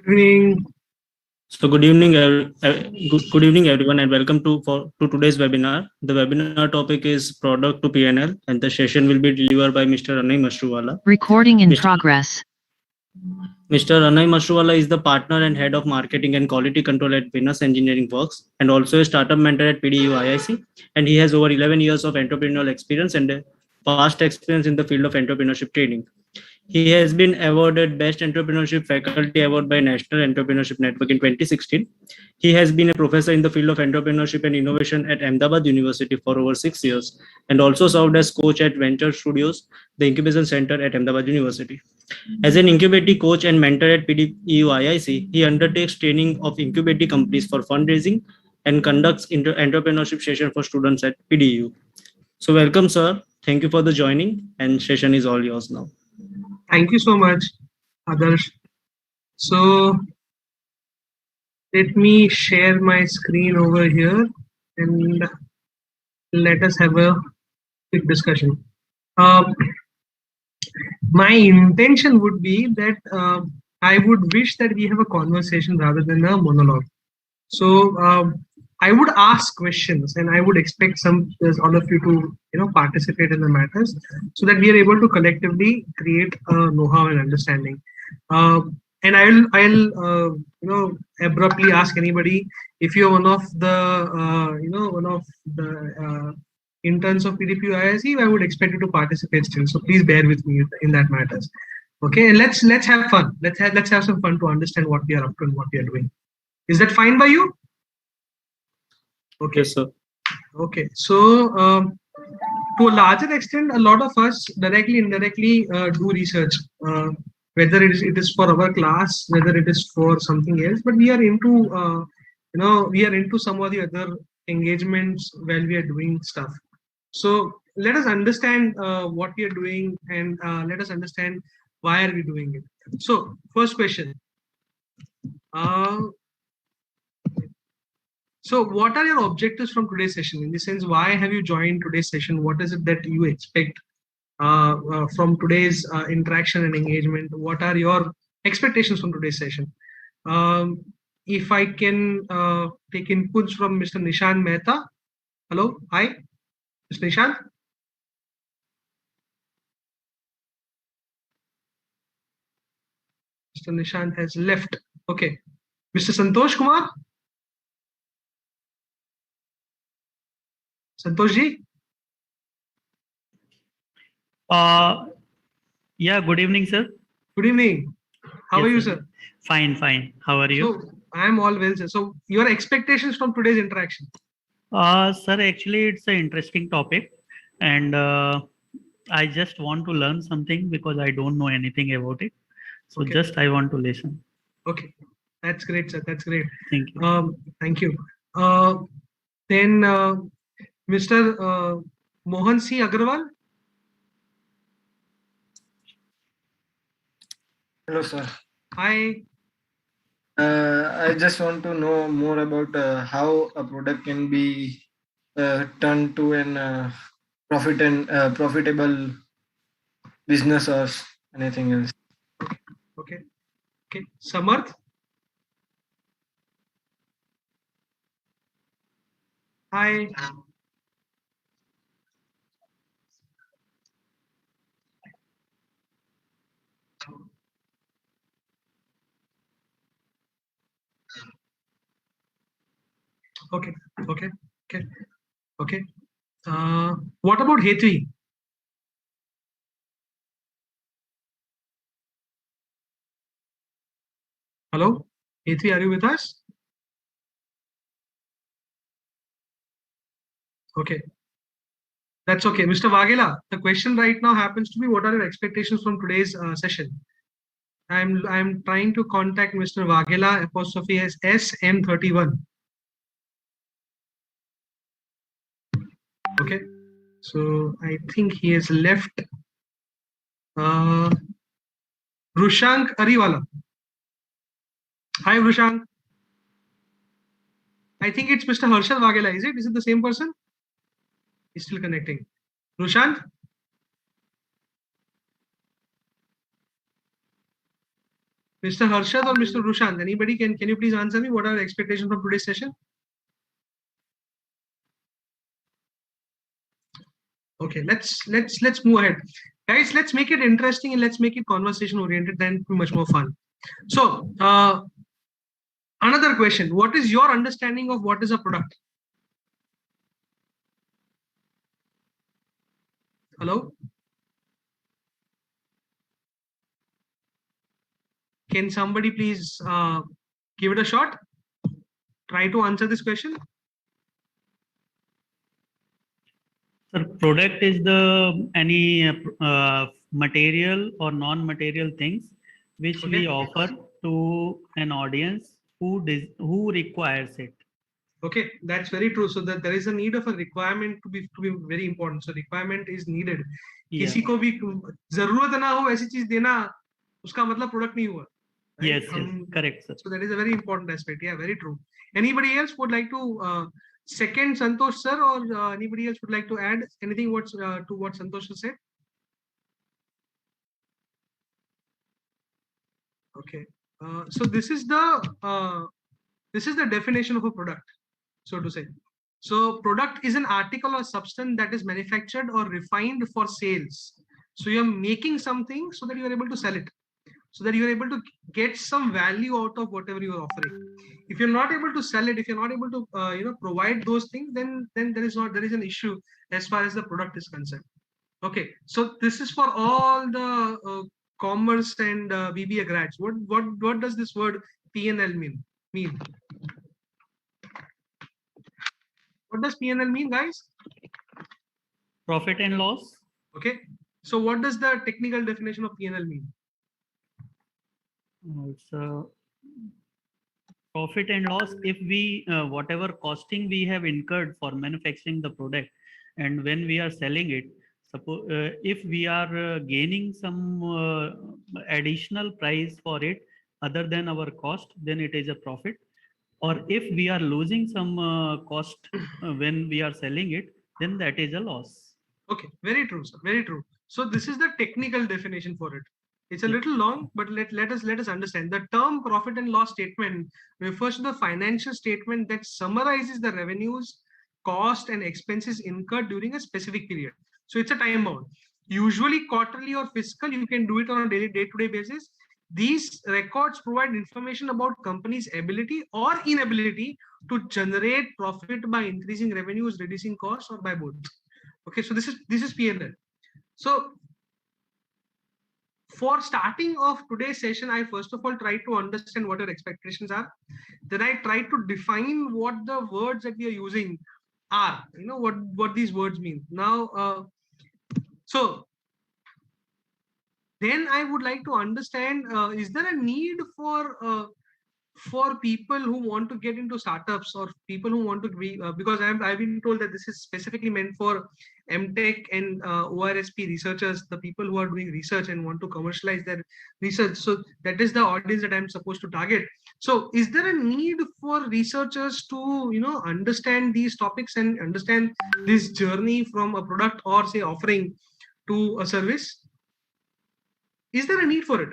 Evening. So good evening everyone, and welcome to today's webinar. The webinar topic is product to PnL, and the session will be delivered by Mr. Anay Mashruwala. Recording in progress. Mr. Anay Mashruwala is the partner and head of marketing and quality control at Venus Engineering Works, and also a startup mentor at PDEU IIC. And he has over 11 years of entrepreneurial experience and a vast experience in the field of entrepreneurship training. He has been awarded Best Entrepreneurship Faculty Award by National Entrepreneurship Network in 2016. He has been a professor in the field of entrepreneurship and innovation at Ahmedabad University for over 6 years, and also served as coach at Venture Studios, the incubation center at Ahmedabad University. As an incubating coach and mentor at PDEU IIC, he undertakes training of incubating companies for fundraising and conducts entrepreneurship session for students at PDEU. So welcome, sir. Thank you for the joining, and session is all yours now. Thank you so much, Adarsh. So let me share my screen over here and let us have a quick discussion. My intention would be that I would wish that we have a conversation rather than a monologue. So I would ask questions, and I would expect all of you to participate in the matters, so that we are able to collectively create a know-how and understanding. And I'll abruptly ask anybody, if you're one of the interns of PDEU IIC, I would expect you to participate still. So please bear with me in that matters. Okay, and let's have fun. Let's have some fun to understand what we are up to and what we are doing. Is that fine by you? Okay, yes, sir. Okay, so to a larger extent, a lot of us directly, indirectly do research, whether it is for our class, whether it is for something else. But we are into, we are into some of the other engagements while we are doing stuff. So let us understand what we are doing, and let us understand why are we doing it. So first question. So what are your objectives from today's session? In the sense, why have you joined today's session? What is it that you expect from today's interaction and engagement? What are your expectations from today's session? If I can take inputs from Mr. Nishant Mehta. Hello, hi, Mr. Nishant. Mr. Nishant has left. Okay, Mr. Santosh Kumar. Santosh ji? Yeah, good evening, sir. Good evening. How are you, sir? Fine, fine. How are you? So, I am all well, sir. So, your expectations from today's interaction? Sir, actually, it's an interesting topic, and I just want to learn something because I don't know anything about it. So, okay. Just I want to listen. Okay, that's great, sir. That's great. Thank you. Thank you. Then Mr. Mohan C. Agarwal. Hello, sir. Hi. I just want to know more about how a product can be turned to an profitable business or anything else. Okay. Okay. Samarth. Hi. Okay. Okay. Okay. Okay. What about Hetvi? Hello, Hetvi, are you with us? Okay. That's okay. Mr. Waghela, the question right now happens to be, what are your expectations from today's session? I'm trying to contact Mr. Waghela, apostrophe as SM31. Okay. So I think he has left. Rushank Ariwala. Hi, Rushank. I think it's Mr. Harshal Waghela. Is it? Is it the same person? He's still connecting. Rushank? Mr. Harshad or Mr. Rushant, anybody can you please answer me? What are the expectations from today's session? Okay, let's move ahead, guys. Let's make it interesting and let's make it conversation oriented. Then it'll be much more fun. So, another question: what is your understanding of what is a product? Hello. Can somebody please give it a shot? Try to answer this question. Sir, product is the any material or non-material things which we offer to an audience who requires it. Okay, that's very true. So that there is a need of a requirement to be very important. So requirement is needed. Yeah. किसी को भी जरूरत ना हो ऐसी चीज देना उसका मतलब प्रोडक्ट नहीं हुआ. Right? Yes, correct, sir. So that is a very important aspect. Yeah, very true. Anybody else would like to second Santosh sir, or anybody else would like to add anything to what Santosh said? Okay. So this is the definition of a product, so to say. So product is an article or substance that is manufactured or refined for sales. So you're making something so that you are able to sell it, so that you are able to get some value out of whatever you are offering. If you're not able to sell it, if you're not able to provide those things, then there is an issue as far as the product is concerned. Okay, so this is for all the commerce and BBA grads. What does this word PnL mean? What does PnL mean, guys? Profit and loss. Okay, so what does the technical definition of PnL mean? It's profit and loss if we whatever costing we have incurred for manufacturing the product, and when we are selling it, suppose if we are gaining some additional price for it other than our cost, then it is a profit. Or if we are losing some cost when we are selling it, then that is a loss. Okay, very true, sir. Very true. So this is the technical definition for it. It's a little long, but let us understand. The term profit and loss statement refers to the financial statement that summarizes the revenues, cost, and expenses incurred during a specific period. So it's a time bound. Usually quarterly or fiscal. You can do it on a day-to-day basis. These records provide information about company's ability or inability to generate profit by increasing revenues, reducing costs, or by both. Okay, so this is PnL. So for starting off today's session, I first of all try to understand what your expectations are. Then I try to define what the words that we are using are. You know what these words mean. Now, so then I would like to understand: is there a need for people who want to get into startups, or people who want to be because I've been told that this is specifically meant for MTech and ORSP researchers, the people who are doing research and want to commercialize their research. So that is the audience that I'm supposed to target. So is there a need for researchers to understand these topics and understand this journey from a product or say offering to a service? Is there a need for it?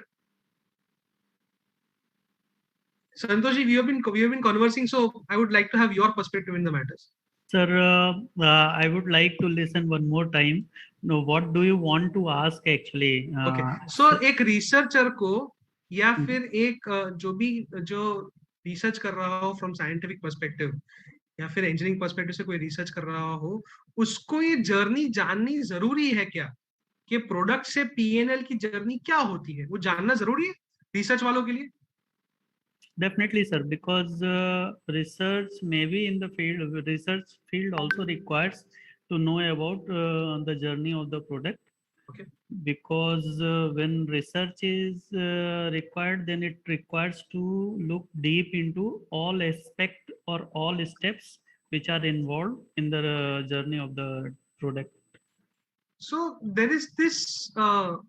Santoshi, we have been conversing, so I would like to have your perspective in the matters. Sir, I would like to listen one more time. No, what do you want to ask actually? Okay. So एक researcher को या फिर एक जो research कर रहा हो from scientific perspective या फिर engineering perspective से कोई research कर रहा हो, उसको ये journey जाननी जरूरी है क्या? कि product से PnL की journey क्या होती है? वो जानना जरूरी है research वालों के लिए? Definitely, sir, because research maybe in the research field also requires to know about the journey of the product. Okay. Because when research is required, then it requires to look deep into all aspects or all steps which are involved in the journey of the product. So there is this. So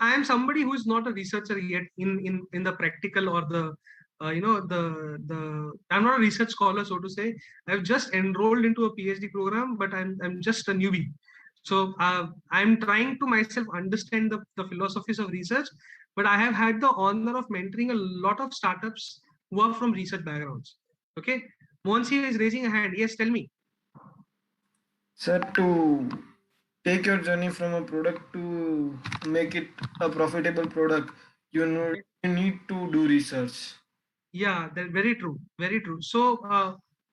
I am somebody who is not a researcher yet in the practical or the I'm not a research scholar, so to say. I've just enrolled into a PhD program, but I'm just a newbie. So I'm trying to myself understand the philosophies of research. but I have had the honor of mentoring a lot of startups who are from research backgrounds. Okay, Monsi is raising a hand. Yes, tell me. Sir, to take your journey from a product to make it a profitable product, you need to do research. Yeah, that very true, very true. So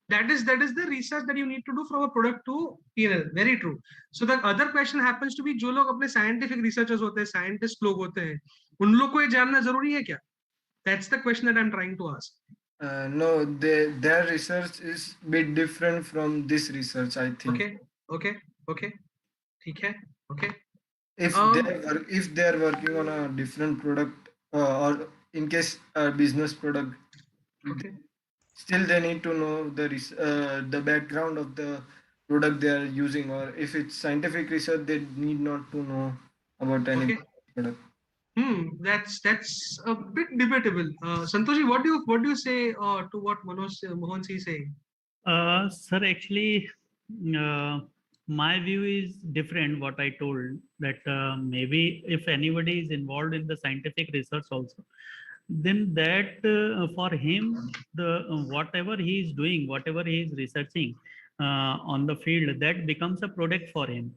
that is the research that you need to do from a product to PnL. Very true. So the other question happens to be जो लोग अपने scientific researchers होते हैं, scientist लोग होते हैं, उन लोग को ये जानना जरूरी है क्या? That's the question that I'm trying to ask. No, their research is bit different from this research, I think. Okay. ठीक है. Okay. If they are working on a different product or in case a business product, Okay. still they need to know the background of the product they are using, or if it's scientific research, they need not to know about any product. That's a bit debatable. Santoshi, what do you say to what Mohansi is saying? Sir, actually, my view is different. What I told that maybe if anybody is involved in the scientific research also, then that for him the whatever he is doing, whatever he is researching on the field, that becomes a product for him.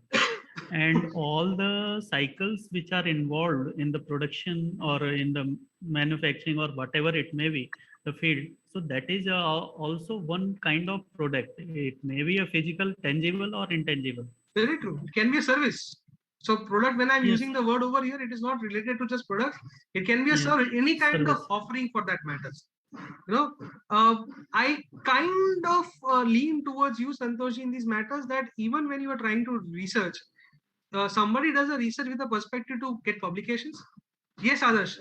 And all the cycles which are involved in the production or in the manufacturing or whatever it may be, the field, so that is also one kind of product. It may be a physical, tangible or intangible. Very true. It can be a service. So product, when I'm Yes. using the word over here, it is not related to just product. It can be a Yes. service, any kind Service. of offering for that matters. I kind of lean towards you, Santoshi, in these matters, that even when you are trying to research, somebody does a research with a perspective to get publications. Yes, Adarsh.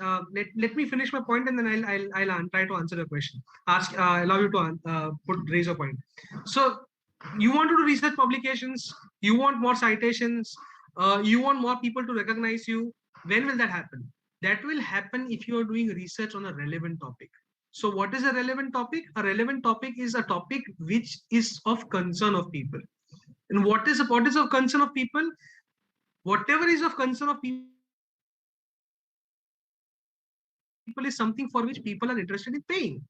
Let me finish my point, and then I'll try to answer the question. Allow you to raise a point. So you want to do research publications. You want more citations. You want more people to recognize you. When will that happen? That will happen if you are doing research on a relevant topic. So what is a relevant topic? A relevant topic is a topic which is of concern of people. And what is of concern of people? Whatever is of concern of people is something for which people are interested in paying.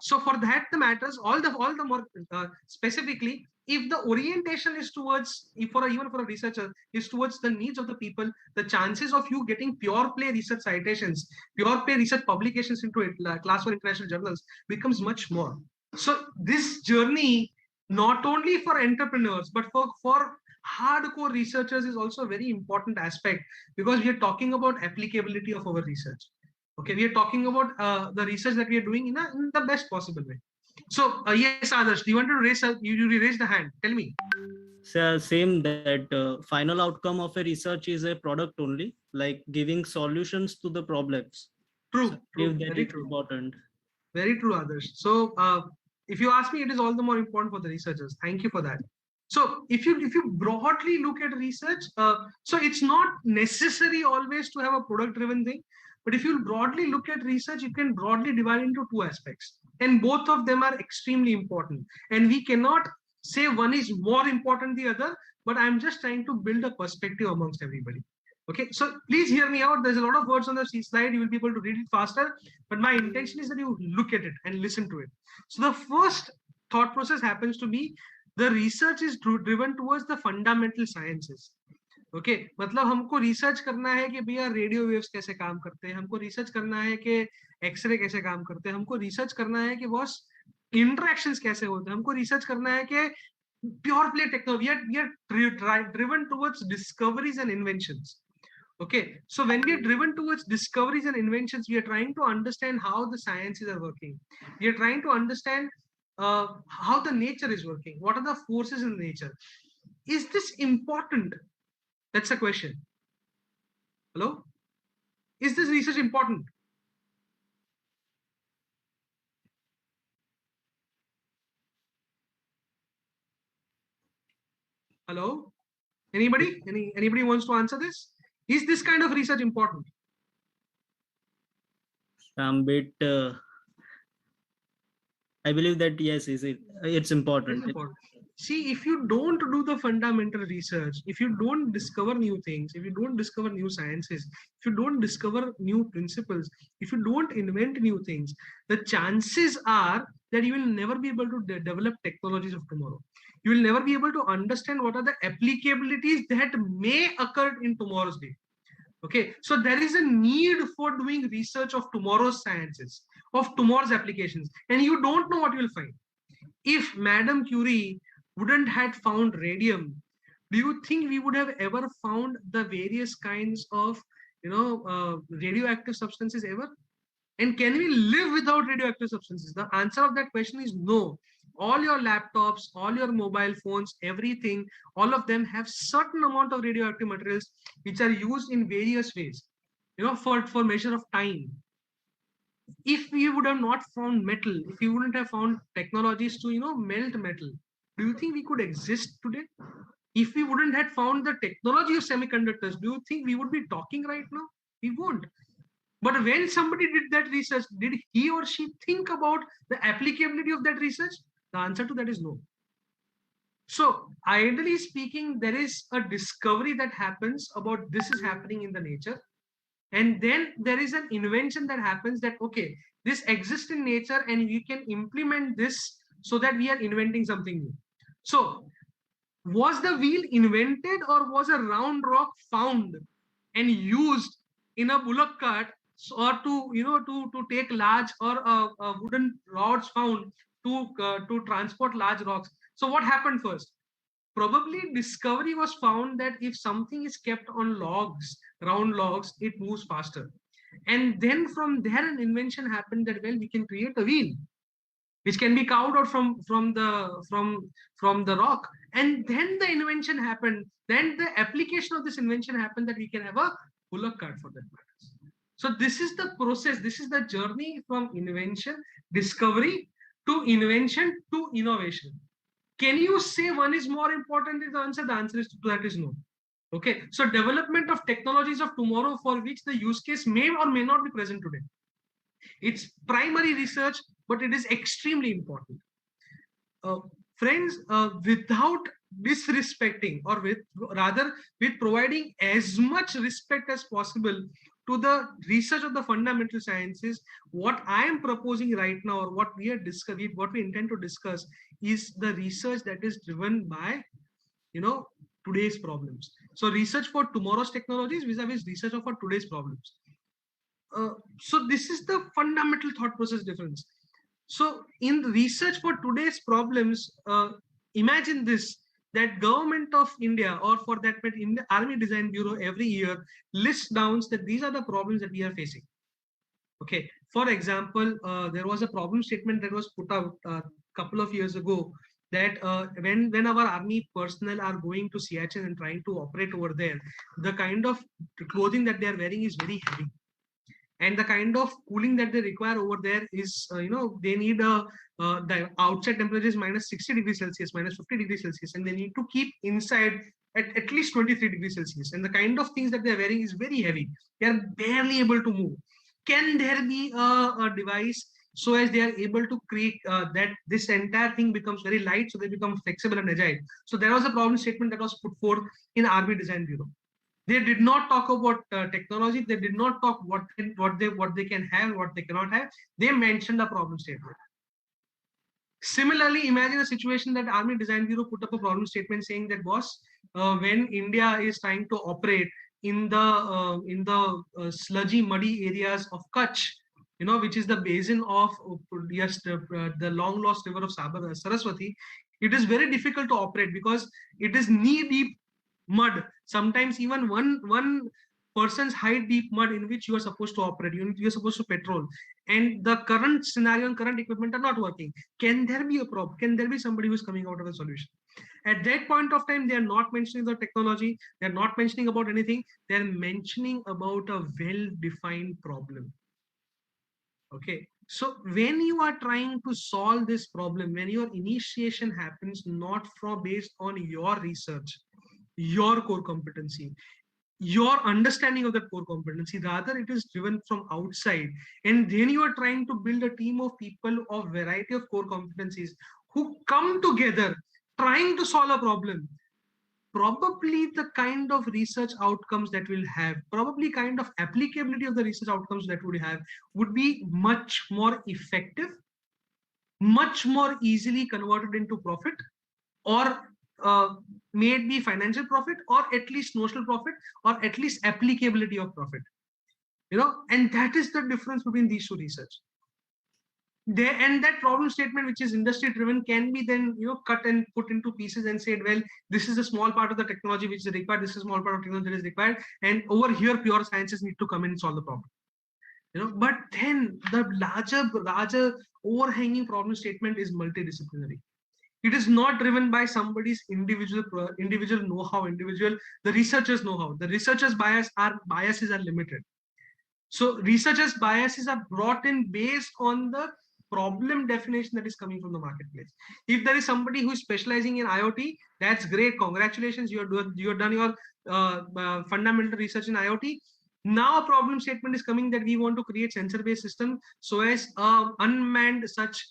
So for that the matters all the more specifically, if the orientation is towards, even for a researcher, is towards the needs of the people, the chances of you getting pure play research citations, pure play research publications into class 1 international journals becomes much more. So this journey, not only for entrepreneurs but for hardcore researchers, is also a very important aspect, because we are talking about applicability of our research. Okay, we are talking about the research that we are doing in the best possible way. So yes, Adarsh, do you want to raise you raised the hand? Tell me. So same that final outcome of a research is a product only, like giving solutions to the problems. True, So true, that very is true. important. Very true, Adarsh. So if you ask me, it is all the more important for the researchers. Thank you for that. So if you broadly look at research, so it's not necessary always to have a product driven thing, but if you broadly look at research, you can broadly divide into two aspects, and both of them are extremely important, and we cannot say one is more important than the other, but I'm just trying to build a perspective amongst everybody. Okay, so please hear me out. There's a lot of words on the slide. You will be able to read it faster, but my intention is that you look at it and listen to it. So the first thought process happens to be the research is driven towards the fundamental sciences. Okay मतलब हमको research करना है कि भैया radio waves कैसे काम करते हैं, हमको रिसर्च करना है कि एक्सरे कैसे काम करते हैं, हमको रिसर्च करना है कि बॉस इंटरेक्शंस कैसे होते हैं, हमको रिसर्च करना है कि pure play technology, we are driven towards discoveries and inventions. Okay, so when we are driven towards discoveries and inventions, we are trying to understand how the sciences are working. We are trying to understand how the nature is working. What are the forces in nature? Is this important? That's a question. Hello? Is this research important? Hello? Anybody? Anybody wants to answer this? Is this kind of research important? Some bit. I believe that yes, it's important. It's important. See, if you don't do the fundamental research, if you don't discover new things, if you don't discover new sciences, if you don't discover new principles, if you don't invent new things, the chances are that you will never be able to develop technologies of tomorrow. You will never be able to understand what are the applicabilities that may occur in tomorrow's day. Okay, so there is a need for doing research of tomorrow's sciences, of tomorrow's applications, and you don't know what you will find. If Madame Curie wouldn't had found radium, do you think we would have ever found the various kinds of radioactive substances ever? And can we live without radioactive substances? The answer of that question is no. All your laptops, all your mobile phones, everything, all of them have certain amount of radioactive materials which are used in various ways, for measure of time. If we would have not found metal, if we wouldn't have found technologies to melt metal, do you think we could exist today? If we wouldn't have found the technology of semiconductors, do you think we would be talking right now? We won't. But when somebody did that research, did he or she think about the applicability of that research? The answer to that is no. So ideally speaking, there is a discovery that happens about this is happening in the nature. And then there is an invention that happens that, okay, this exists in nature and we can implement this so that we are inventing something new. So was the wheel invented, or was a round rock found and used in a bullock cart, or to take large, or wooden rods found to transport large rocks? So what happened first? Probably discovery was found that if something is kept on logs, round logs, it moves faster. And then from there an invention happened that, well, we can create a wheel which can be carved out from the rock. And then the invention happened. Then the application of this invention happened that we can have a bullock cart for that matter. So this is the process. This is the journey from invention, discovery, to invention, to innovation. Can you say one is more important is the answer? The answer is to that is no. Okay, so development of technologies of tomorrow for which the use case may or may not be present today. It's primary research, but it is extremely important. Friends, without disrespecting, or with providing as much respect as possible to the research of the fundamental sciences, what I am proposing right now, or what we intend to discuss, is the research that is driven by today's problems. So research for tomorrow's technologies vis-a-vis research for today's problems. So this is the fundamental thought process difference. So in research for today's problems, imagine this, that government of India, or for that matter in the Army Design Bureau, every year lists down that these are the problems that we are facing. Okay, for example, there was a problem statement that was put out a couple of years ago, that when our army personnel are going to Siachen and trying to operate over there, the kind of clothing that they are wearing is very heavy. And the kind of cooling that they require over there is, they need the outside temperature is minus 60 degrees Celsius, minus 50 degrees Celsius, and they need to keep inside at least 23 degrees Celsius. And the kind of things that they're wearing is very heavy. They're barely able to move. Can there be a device so as they are able to create that this entire thing becomes very light, so they become flexible and agile? So there was a problem statement that was put forth in Army Design Bureau. They did not talk about technology. They did not talk what they can have, what they cannot have. They mentioned a problem statement. Similarly, imagine a situation that Army Design Bureau put up a problem statement saying that, boss, when India is trying to operate in the sludgy, muddy areas of Kutch, which is the basin of the long lost river of Saraswati, it is very difficult to operate because it is knee deep mud, sometimes even one person's height deep mud in which you are supposed to operate, you're supposed to patrol, and the current scenario and current equipment are not working. Can there be a problem? Can there be somebody who's coming out of a solution? At that point of time, they are not mentioning the technology, they're not mentioning about anything, they're mentioning about a well-defined problem. Okay, so when you are trying to solve this problem, when your initiation happens not based on your research, your core competency, your understanding of that core competency, rather it is driven from outside, and then you are trying to build a team of people of variety of core competencies who come together trying to solve a problem, probably the kind of research outcomes that we'll have, probably kind of applicability of the research outcomes that we'll have would be much more effective, much more easily converted into profit, or maybe financial profit, or at least notional profit, or at least applicability of profit. And that is the difference between these two research. And that problem statement, which is industry driven, can be then cut and put into pieces and said, well, this is a small part of the technology which is required, this is a small part of technology that is required, and over here pure sciences need to come in and solve the problem. But then the larger overhanging problem statement is multidisciplinary. It is not driven by somebody's individual know-how, the researcher's know-how. The researcher's biases are limited. So researchers' biases are brought in based on the problem definition that is coming from the marketplace. If there is somebody who is specializing in IoT, that's great. Congratulations, you have done your fundamental research in IoT. Now a problem statement is coming that we want to create sensor-based system so as unmanned such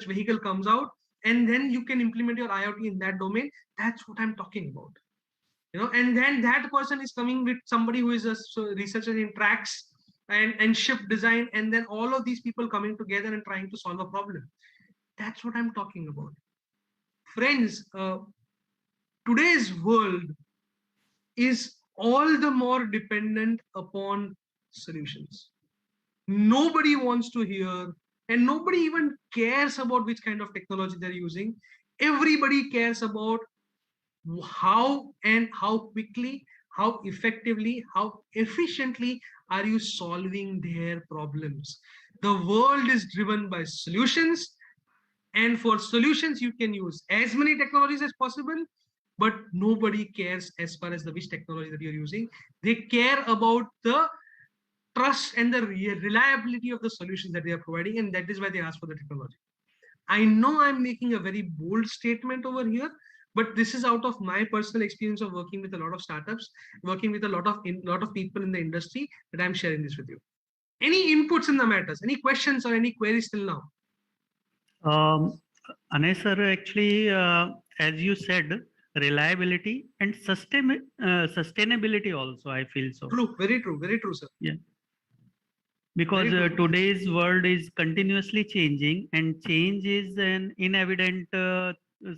vehicle comes out, and then you can implement your IoT in that domain. That's what I'm talking about. And then that person is coming with somebody who is a researcher in tracks and ship design, and then all of these people coming together and trying to solve a problem. That's what I'm talking about. Friends, today's world is all the more dependent upon solutions. Nobody wants to hear, and nobody even cares about which kind of technology they're using. Everybody cares about how quickly, how effectively, how efficiently are you solving their problems. The world is driven by solutions, and for solutions you can use as many technologies as possible, but nobody cares as far as which technology that you're using. They care about the trust and the reliability of the solutions that they are providing, and that is why they ask for the technology. I know I'm making a very bold statement over here, but this is out of my personal experience of working with a lot of startups, working with a lot of people in the industry, that I'm sharing this with you. Any inputs in the matters? Any questions or any queries till now? Anay sir, actually, as you said, reliability and sustainability also, I feel so. True, very true, sir. Yeah. Because today's world is continuously changing, and change is an inevident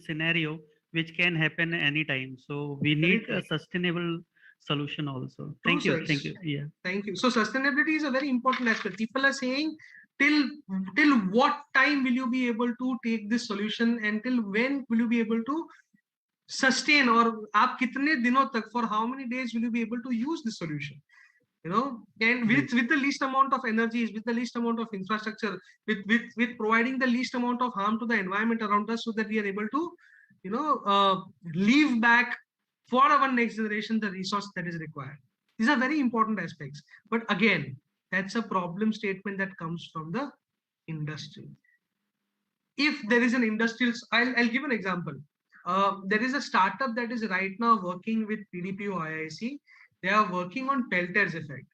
scenario which can happen anytime. So we need a sustainable solution also. Thank you. Yeah. Thank you. So sustainability is a very important aspect. People are saying, till what time will you be able to take this solution, and till when will you be able to sustain, or aap kitne dinon tak, for how many days will you be able to use this solution? And with the least amount of energies, with the least amount of infrastructure, with providing the least amount of harm to the environment around us, so that we are able to leave back for our next generation the resource that is required. These are very important aspects. But again, that's a problem statement that comes from the industry. If there is an industrial, I'll give an example. There is a startup that is right now working with PDEU IIC. They are working on Peltier's effect.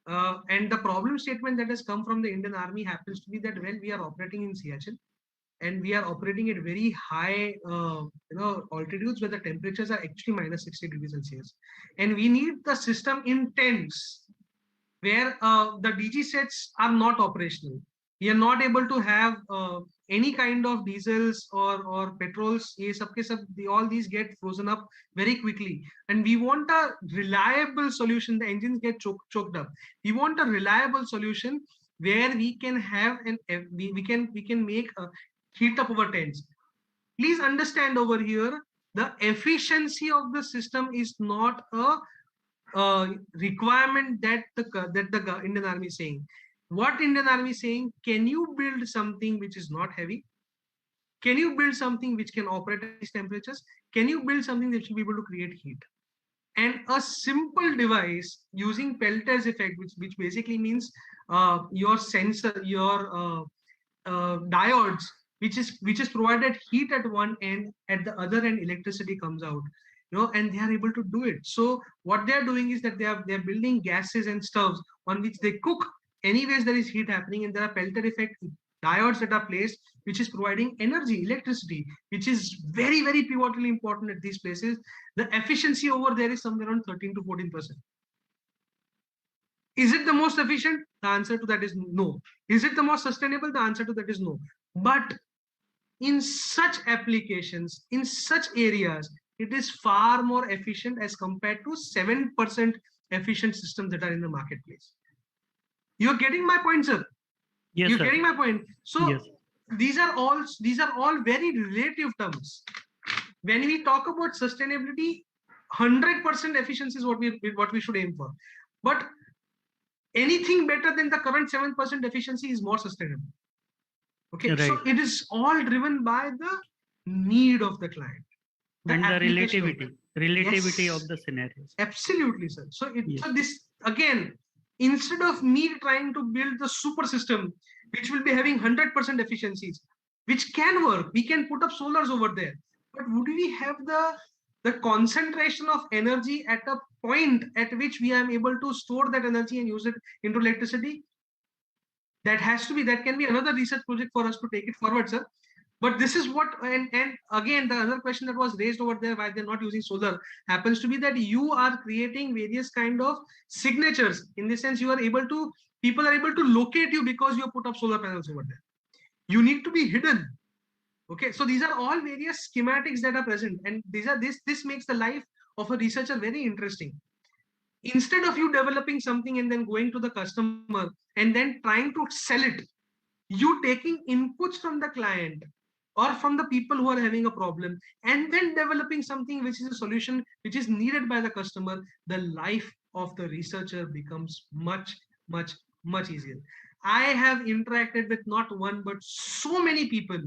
And the problem statement that has come from the Indian Army happens to be that, well, we are operating in Siachen, and we are operating at very high altitudes where the temperatures are actually minus 60 degrees Celsius. And we need the system in tents where the DG sets are not operational. We are not able to have any kind of diesels or petrols. All these get frozen up very quickly. And we want a reliable solution. The engines get choked up. We want a reliable solution where we can have we can make a heat up over tents. Please understand over here, the efficiency of the system is not a requirement that the Indian Army is saying. What Indian Army is saying, can you build something which is not heavy? Can you build something which can operate at these temperatures? Can you build something that should be able to create heat? And a simple device using Peltier's effect, which basically means your sensor, your diodes, which is provided heat at one end, at the other end electricity comes out, and they are able to do it. So what they are doing is that they are building gases and stoves on which they cook. Anyways, there is heat happening, and there are Peltier effect diodes that are placed, which is providing energy, electricity, which is very, very pivotally important at these places. The efficiency over there is somewhere around 13 to 14%. Is it the most efficient? The answer to that is no. Is it the most sustainable? The answer to that is no. But in such applications, in such areas, it is far more efficient as compared to 7% efficient systems that are in the marketplace. You're getting my point, sir? Yes, You're sir. getting my point. So Yes. these are all very relative terms. When we talk about sustainability, 100% efficiency is what we should aim for. But anything better than the current 7% efficiency is more sustainable. Okay, Right. so it is all driven by the need of the client. And the relativity Yes. of the scenarios. Absolutely, sir. So Yes. so this again, instead of me trying to build the super system which will be having 100% efficiencies, which can work, we can put up solars over there, but would we have the concentration of energy at a point at which we are able to store that energy and use it into electricity? That can be another research project for us to take it forward, sir. But this is what, and again, the other question that was raised over there, why they're not using solar, happens to be that you are creating various kind of signatures. In the sense, people are able to locate you because you put up solar panels over there. You need to be hidden. Okay, so these are all various schematics that are present, and this makes the life of a researcher very interesting. Instead of you developing something and then going to the customer and then trying to sell it, you taking inputs from the client or from the people who are having a problem and then developing something which is a solution which is needed by the customer, the life of the researcher becomes much, much, much easier. I have interacted with not one but so many people,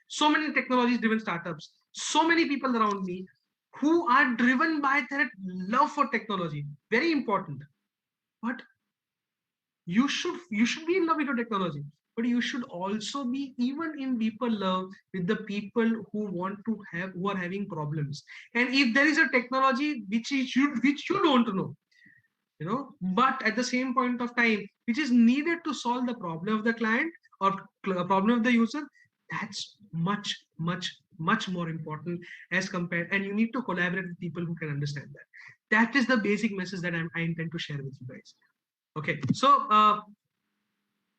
so many technology driven startups, so many people around me who are driven by their love for technology. Very important. But you should be in love with your technology, but you should also be even in deeper love with the people who are having problems. And if there is a technology which you don't know, but at the same point of time which is needed to solve the problem of the client or problem of the user, that's much, much, much more important as compared, and you need to collaborate with people who can understand that. That is the basic message that I intend to share with you guys. Okay, so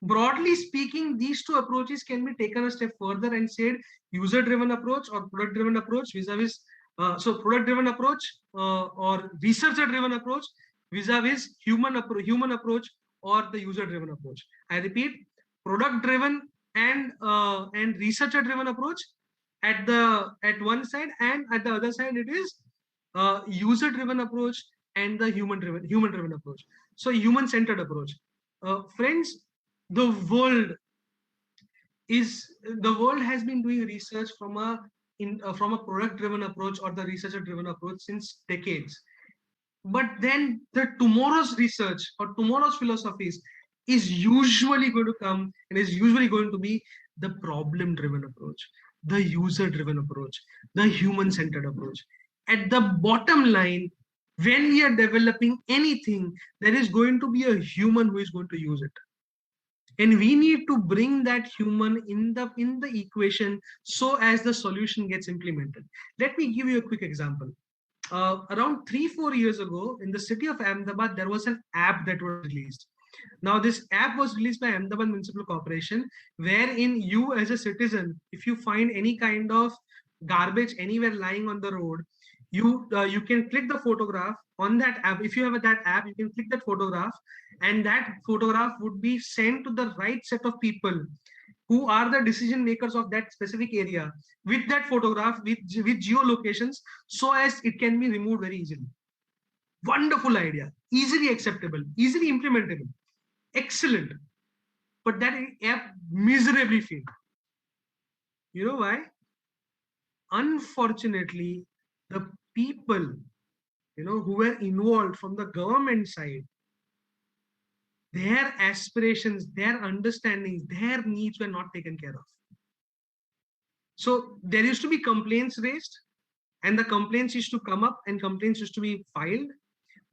broadly speaking, these two approaches can be taken a step further and said user-driven approach or product-driven approach vis-a-vis. So product-driven approach or researcher-driven approach vis-a-vis human approach or the user-driven approach. I repeat, product-driven and researcher-driven approach at one side, and at the other side it is user-driven approach and the human-driven approach. So human-centered approach. Friends, the world has been doing research from a product-driven approach or the researcher-driven approach since decades. But then tomorrow's research or tomorrow's philosophies is usually going to come and is usually going to be the problem-driven approach, the user-driven approach, the human-centered approach. At the bottom line, when we are developing anything, there is going to be a human who is going to use it. And we need to bring that human in the equation so as the solution gets implemented. Let me give you a quick example. Around 3-4 years ago, in the city of Ahmedabad, there was an app that was released. Now, this app was released by Ahmedabad Municipal Corporation, wherein you as a citizen, if you find any kind of garbage anywhere lying on the road, you can click the photograph on that app. If you have that app, you can click that photograph, and that photograph would be sent to the right set of people who are the decision makers of that specific area with that photograph with geolocations, so as it can be removed very easily. Wonderful idea, easily acceptable, easily implementable, excellent. But that app miserably failed. You know why? Unfortunately, the people who were involved from the government side, their aspirations, their understandings, their needs were not taken care of. So there used to be complaints raised, and the complaints used to come up and complaints used to be filed.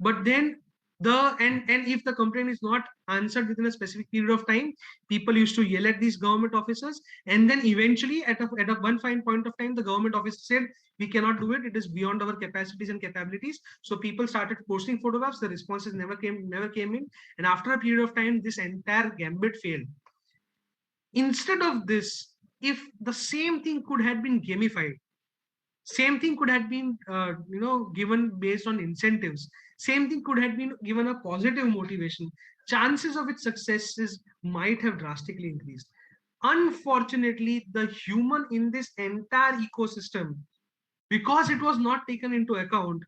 But then And if the complaint is not answered within a specific period of time, people used to yell at these government officers, and then eventually at a one fine point of time, the government officer said, we cannot do it, it is beyond our capacities and capabilities. So people started posting photographs, the responses never came in, and after a period of time, this entire gambit failed. Instead of this, if the same thing could have been gamified, same thing could have been given based on incentives, same thing could have been given a positive motivation, chances of its successes might have drastically increased. Unfortunately, the human in this entire ecosystem, because it was not taken into account,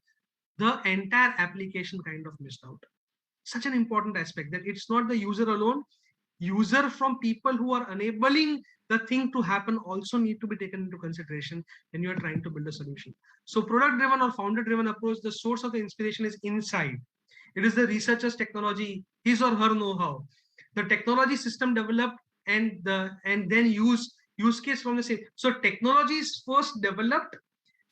the entire application kind of missed out. Such an important aspect, that it's not the user alone. User from people who are enabling the thing to happen also need to be taken into consideration when you are trying to build a solution. So product driven or founder driven approach, the source of the inspiration is inside. It is the researcher's technology, his or her know-how, the technology system developed, and then use case from the same. So technology is first developed,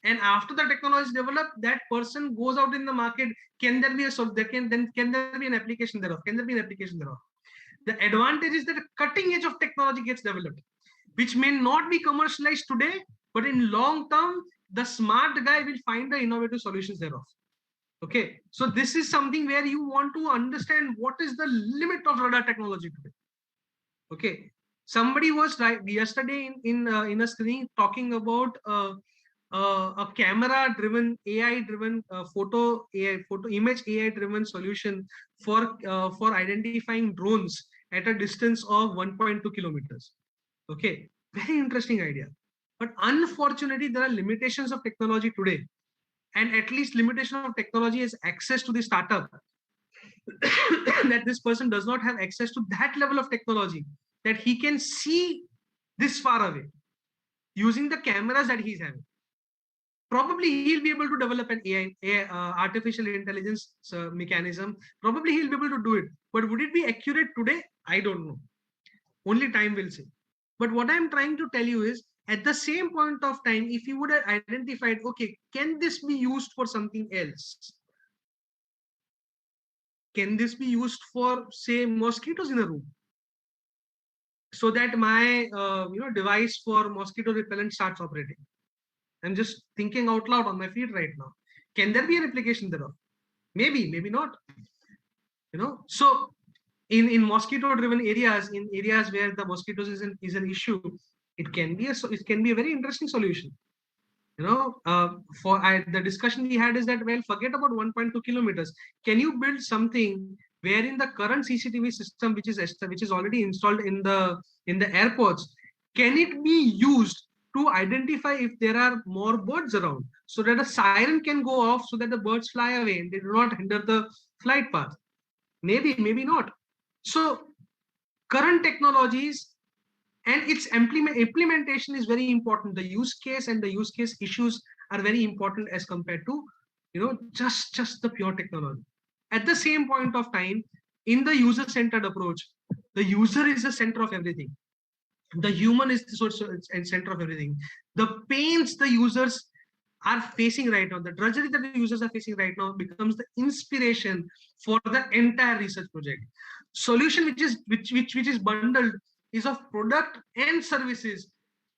and after the technology is developed, that person goes out in the market. Can there be can there be an application thereof? Can there be an application thereof? The advantage is that a cutting edge of technology gets developed, which may not be commercialized today, but in long term, the smart guy will find the innovative solutions thereof. Okay, so this is something where you want to understand what is the limit of radar technology today. Okay, somebody was yesterday in a screen talking about a camera-driven, AI-driven photo image AI-driven solution for identifying drones at a distance of 1.2 kilometers. Okay, very interesting idea. But unfortunately, there are limitations of technology today, and at least limitation of technology is access to the startup. That this person does not have access to that level of technology, that he can see this far away using the cameras that he's having. Probably he'll be able to develop an artificial intelligence mechanism. Probably he'll be able to do it. But would it be accurate today? I don't know. Only time will say. But what I'm trying to tell you is, at the same point of time, if you would have identified, okay, can this be used for something else? Can this be used for, say, mosquitoes in a room, so that my device for mosquito repellent starts operating? I'm just thinking out loud on my feet right now. Can there be an application thereof? Maybe, maybe not. So in mosquito driven areas, in areas where the mosquitoes is an issue, it can be a very interesting solution. The discussion we had is that, well, forget about 1.2 kilometers. Can you build something wherein the current CCTV system, which is already installed in the airports, can it be used to identify if there are more birds around, so that a siren can go off, so that the birds fly away and they do not hinder the flight path? Maybe, maybe not. So current technologies and its implementation is very important. The use case and the use case issues are very important as compared to just the pure technology. At the same point of time, in the user-centered approach, the user is the center of everything. The human is the source and center of everything. The pains the users are facing right now, the drudgery that the users are facing right now, becomes the inspiration for the entire research project. Solution which is bundled is of product and services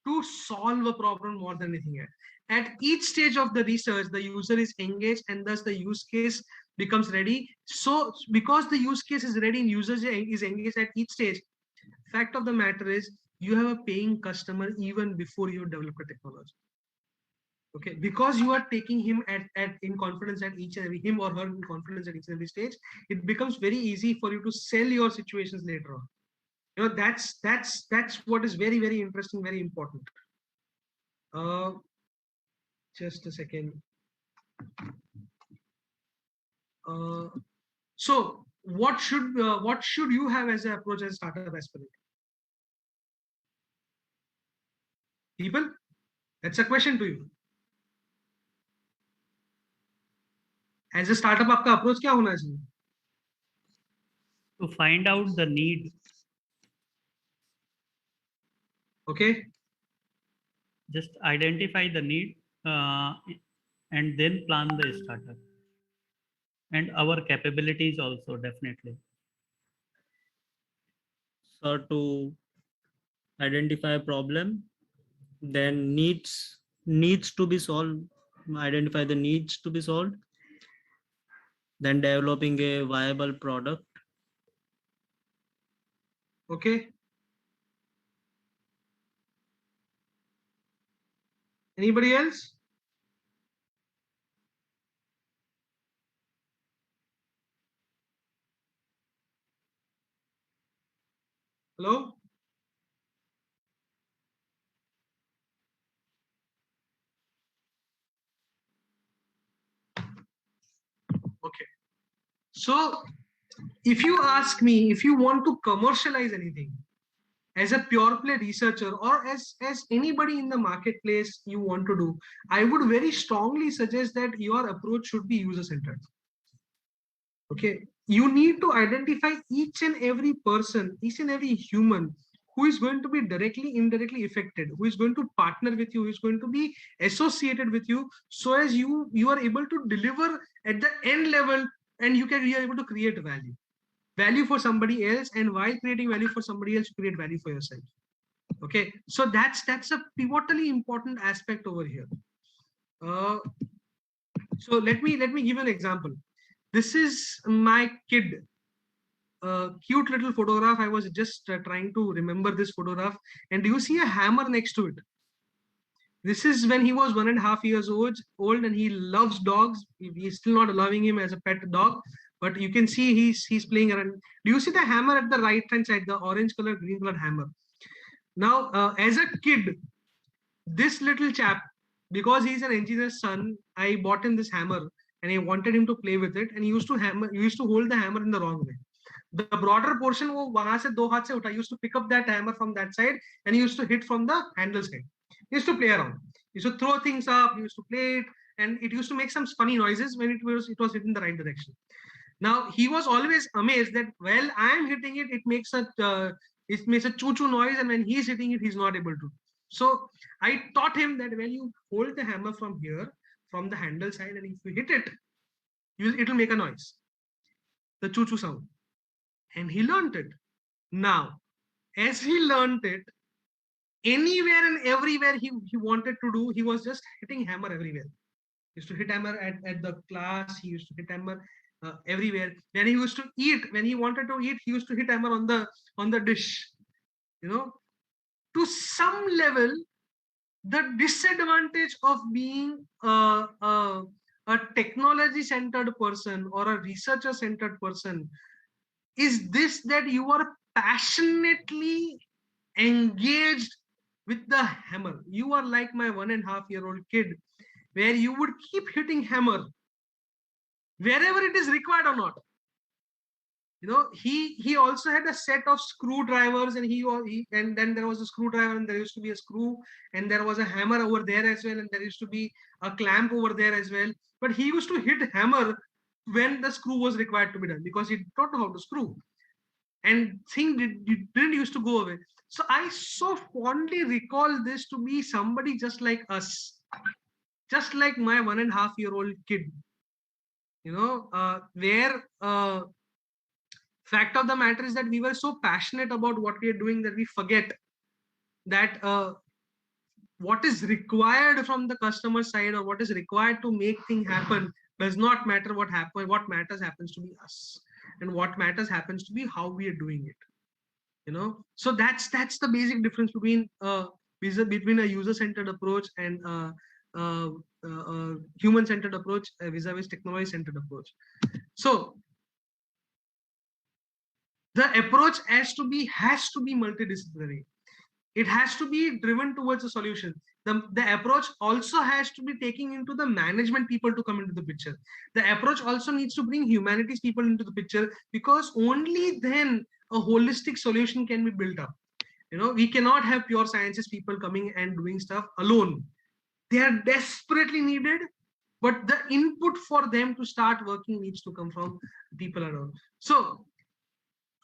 to solve a problem more than anything else. At each stage of the research, the user is engaged, and thus the use case becomes ready. So because the use case is ready and user is engaged at each stage, fact of the matter is, you have a paying customer even before you develop a technology. Okay, because you are taking him in confidence at each and every, him or her in confidence at each and every stage, it becomes very easy for you to sell your situations later on. That's what is very, very interesting, very important. Just a second. So what should you have as an approach as a startup aspirant? People, that's a question to you. As a startup, आपका approach क्या होना चाहिए? To find out the need. Okay. Just identify the need and then plan the startup. and our capabilities also, definitely. So to identify a problem, then needs to be solved, identify the needs to be solved, then developing a viable product. Okay. Anybody else? Hello? Okay. So if you ask me, if you want to commercialize anything as a pure play researcher or as anybody in the marketplace you want to do, I would very strongly suggest that your approach should be user centered. Okay, you need to identify each and every person, each and every human who is going to be directly, indirectly affected, who is going to partner with you, who is going to be associated with you, so as you are able to deliver at the end level, and you are able to create value for somebody else, and while creating value for somebody else, create value for yourself. Okay, so that's a pivotally important aspect over here. So let me give you an example. This is my kid. Cute little photograph. I was just trying to remember this photograph. And do you see a hammer next to it? This is when he was 1.5 years old, and he loves dogs. He's still not allowing him as a pet dog, but you can see he's playing around. Do you see the hammer at the right hand side, the orange color, green color hammer? Now, as a kid, this little chap, because he's an engineer's son, I bought him this hammer and I wanted him to play with it. And he used to hold the hammer in the wrong way. The broader portion, wo wahan se do haath se utha. He used to pick up that hammer from that side and he used to hit from the handle side. He used to play around. He used to throw things up. He used to play it, and it used to make some funny noises when it was hit in the right direction. Now he was always amazed that while I am hitting it, it makes a choo-choo noise, and when he's hitting it, he's not able to. So I taught him that when you hold the hammer from here, from the handle side, and if you hit it, it'll make a noise, the choo-choo sound. And he learned it. Now, as he learned it, anywhere and everywhere he wanted to do, he was just hitting hammer everywhere. He used to hit hammer at the class, he used to hit hammer everywhere. When he used to eat, when he wanted to eat, he used to hit hammer on the dish. You know, to some level, the disadvantage of being a technology-centered person or a researcher-centered person is this, that you are passionately engaged with the hammer. You are like my 1.5-year-old kid, where you would keep hitting hammer wherever it is required or not. You know, he also had a set of screwdrivers, and and then there was a screwdriver, and there used to be a screw, and there was a hammer over there as well, and there used to be a clamp over there as well. But he used to hit hammer when the screw was required to be done, because he don't know how to screw, and thing didn't used to go away. So I so fondly recall this to be somebody just like us, just like my 1.5-year-old kid. You know, where fact of the matter is that we were so passionate about what we are doing that we forget that what is required from the customer side, or what is required to make things happen, does not matter what happens. What matters happens to be us, and what matters happens to be how we are doing it. You know, so that's the basic difference between a user-centered approach and human-centered approach vis-a-vis technology-centered approach. So the approach has to be multidisciplinary. It has to be driven towards a solution. The approach also has to be taking into the management people to come into the picture. The approach also needs to bring humanities people into the picture, because only then a holistic solution can be built up. You know, we cannot have pure sciences people coming and doing stuff alone. They are desperately needed, but the input for them to start working needs to come from people around. So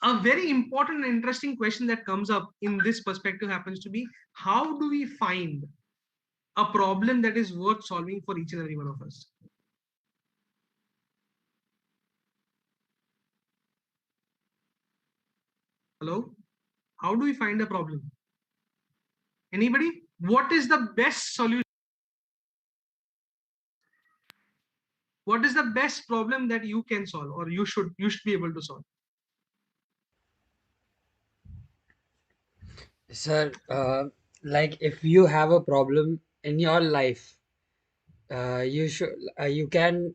a very important and interesting question that comes up in this perspective happens to be, how do we find a problem that is worth solving for each and every one of us? Hello? How do we find a problem? Anybody? What is the best solution? What is the best problem that you can solve, or you should be able to solve? Sir, like if you have a problem in your life, you can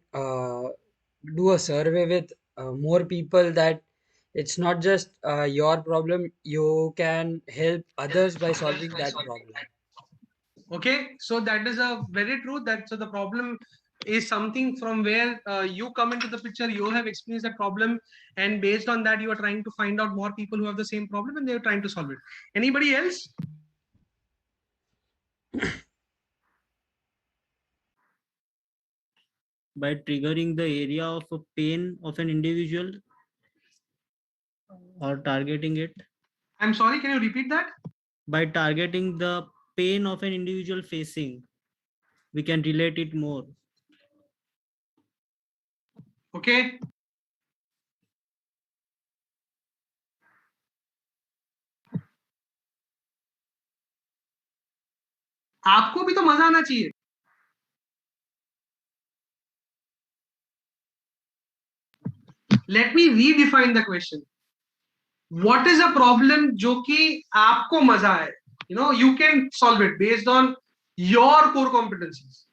do a survey with more people that it's not just your problem. You can help others by solving that problem. Okay, so that is a very true. That so the problem is something from where you come into the picture. You have experienced that problem, and based on that, you are trying to find out more people who have the same problem, and they are trying to solve it. Anybody else? By triggering the area of a pain of an individual or targeting it. I'm sorry, can you repeat that? By targeting the pain of an individual facing, we can relate it more. Okay. आपको भी तो मजा आना चाहिए. Let me redefine the question. What is a problem जो कि आपको मजा आए? You know, you can solve it based on your core competencies.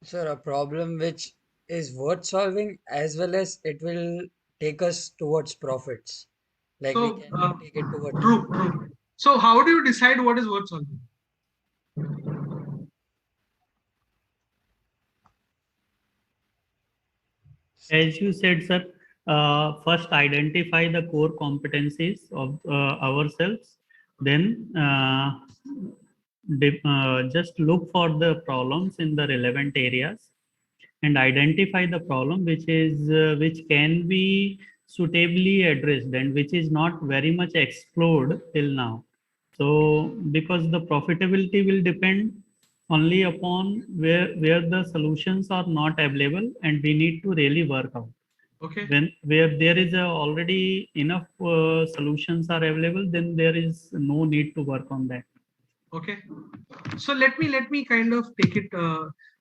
Sir, a problem which is worth solving as well as it will take us towards profits. Like we So, can take it towards true. So, how do you decide what is worth solving? As you said, sir, first identify the core competencies of ourselves, then just look for the problems in the relevant areas and identify the problem which can be suitably addressed and which is not very much explored till now. So because the profitability will depend only upon where the solutions are not available and we need to really work out. Okay. When where there is already enough solutions are available, then there is no need to work on that. Okay. So let me kind of take it.